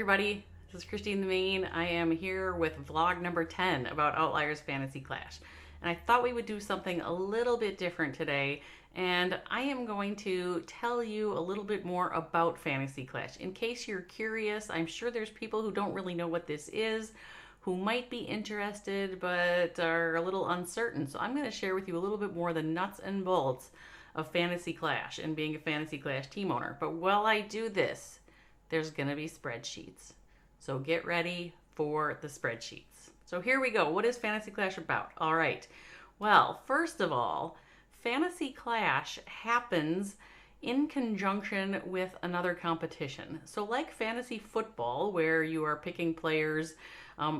everybody, this is Christine the Main. I am here with vlog number 10 about Outliers Fantasy Clash. And I thought we would do something a little bit different today. And I am going to tell you a little bit more about Fantasy Clash. In case you're curious, I'm sure there's people who don't really know what this is, who might be interested but are a little uncertain. So I'm going to share with you a little bit more the nuts and bolts of Fantasy Clash and being a Fantasy Clash team owner. But while I do this, there's going to be spreadsheets. So get ready for the spreadsheets. So here we go. What is Fantasy Clash about? All right. Well, first of all, Fantasy Clash happens in conjunction with another competition. So like fantasy football, where you are picking players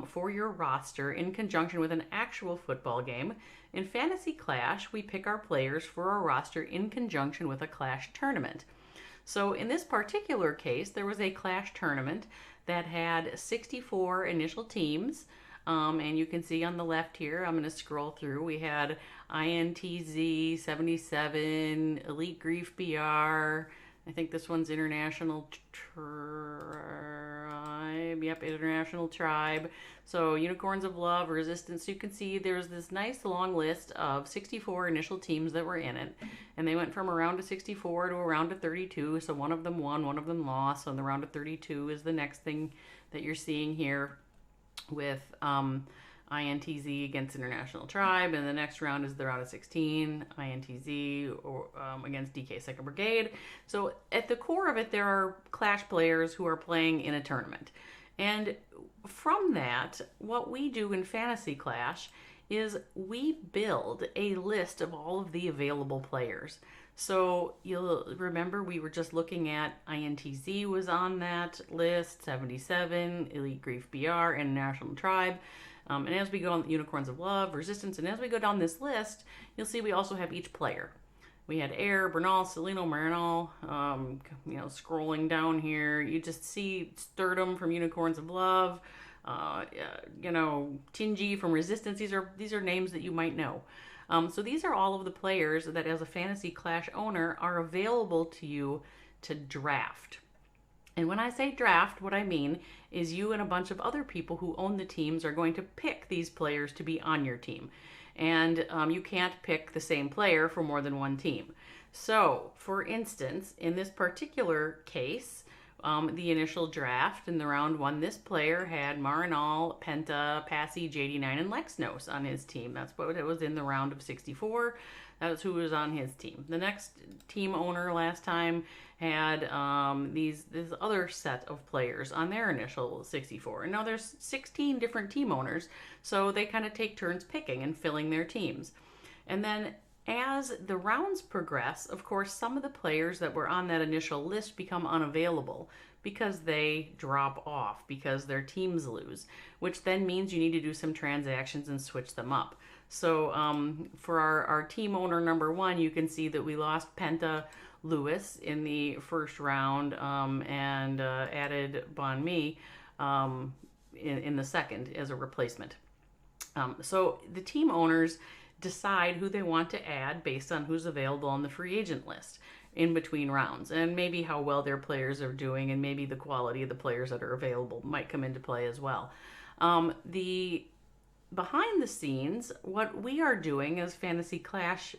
for your roster in conjunction with an actual football game, in Fantasy Clash, we pick our players for our roster in conjunction with a Clash tournament. So in this particular case, there was a Clash tournament that had 64 initial teams. And you can see on the left here, I'm going to scroll through. We had INTZ 77, Elite Grief BR. I think this one's International Tribe. Yep, International Tribe. So Unicorns of Love, Resistance. You can see there's this nice long list of 64 initial teams that were in it. And they went from a round of 64 to a round of 32. So one of them won, one of them lost. So the round of 32 is the next thing that you're seeing here with INTZ against International Tribe, and the next round is the round of 16, INTZ against DK 2nd Brigade. So at the core of it, there are Clash players who are playing in a tournament. And from that, what we do in Fantasy Clash is we build a list of all of the available players. So you'll remember we were just looking at INTZ was on that list, 77, Elite Grief BR, and National Tribe. And as we go on Unicorns of Love, Resistance, and as we go down this list, you'll see we also have each player. We had Air, Bernal, Celino, Marinal, scrolling down here, you just see Sturdom from Unicorns of Love, Tingy from Resistance. These are names that you might know. So these are all of the players that as a Fantasy Clash owner are available to you to draft. And when I say draft, what I mean is you and a bunch of other people who own the teams are going to pick these players to be on your team. And you can't pick the same player for more than one team. So, for instance, in this particular case, the initial draft in the round one, this player had Marinal, Penta, Passy, JD9, and Lexnos on his team. That's what it was in the round of 64. That's who was on his team. The next team owner last time had this other set of players on their initial 64. And now there's 16 different team owners, so they kind of take turns picking and filling their teams. And then as the rounds progress, of course, some of the players that were on that initial list become unavailable because they drop off, because their teams lose, which then means you need to do some transactions and switch them up. So for our team owner number one, you can see that we lost Penta Lewis in the first round and added Bon Mi in the second as a replacement. So the team owners decide who they want to add based on who's available on the free agent list in between rounds, and maybe how well their players are doing, and maybe the quality of the players that are available might come into play as well. Behind the scenes, what we are doing as Fantasy Clash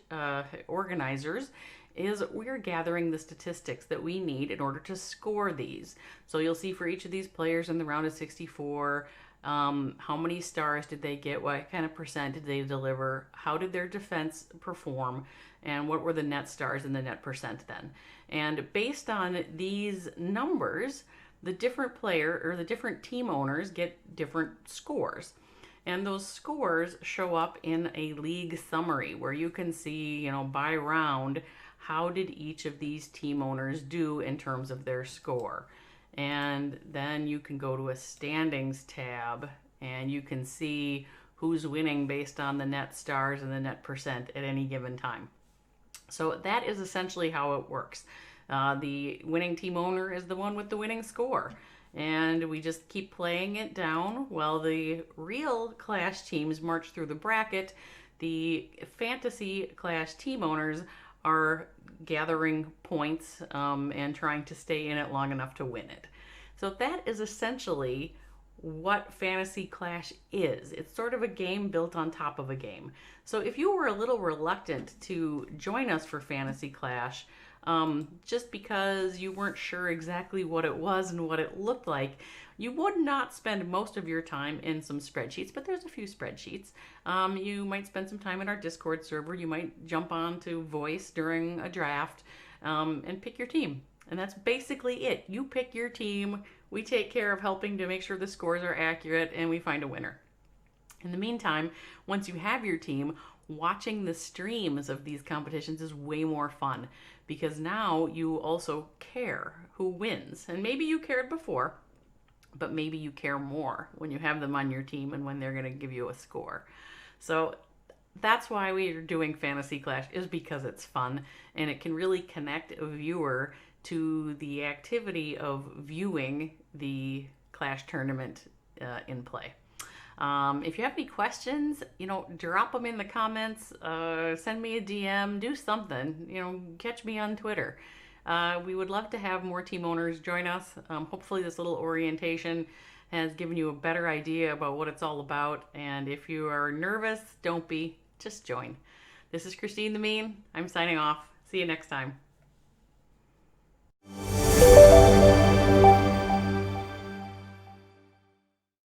organizers is we're gathering the statistics that we need in order to score these. So you'll see for each of these players in the round of 64, how many stars did they get, what kind of percent did they deliver, how did their defense perform, and what were the net stars and the net percent then. And based on these numbers, the different player or the different team owners get different scores. And those scores show up in a league summary where you can see, by round, how did each of these team owners do in terms of their score. And then you can go to a standings tab and you can see who's winning based on the net stars and the net percent at any given time. So that is essentially how it works. The winning team owner is the one with the winning score. And we just keep playing it down while the real Clash teams march through the bracket. The Fantasy Clash team owners are gathering points and trying to stay in it long enough to win it. So that is essentially what Fantasy Clash is. It's sort of a game built on top of a game. So if you were a little reluctant to join us for Fantasy Clash, just because you weren't sure exactly what it was and what it looked like, you would not spend most of your time in some spreadsheets, but there's a few spreadsheets. You might spend some time in our Discord server. You might jump on to voice during a draft and pick your team. And that's basically it. You pick your team. We take care of helping to make sure the scores are accurate, and we find a winner. In the meantime, once you have your team, watching the streams of these competitions is way more fun because now you also care who wins. And maybe you cared before, but maybe you care more when you have them on your team and when they're going to give you a score. So that's why we are doing Fantasy Clash, is because it's fun and it can really connect a viewer to the activity of viewing the Clash tournament in play. If you have any questions, drop them in the comments, send me a DM, do something, catch me on Twitter. We would love to have more team owners join us. Hopefully this little orientation has given you a better idea about what it's all about. And if you are nervous, don't be, just join. This is Christine the Mean. I'm signing off. See you next time.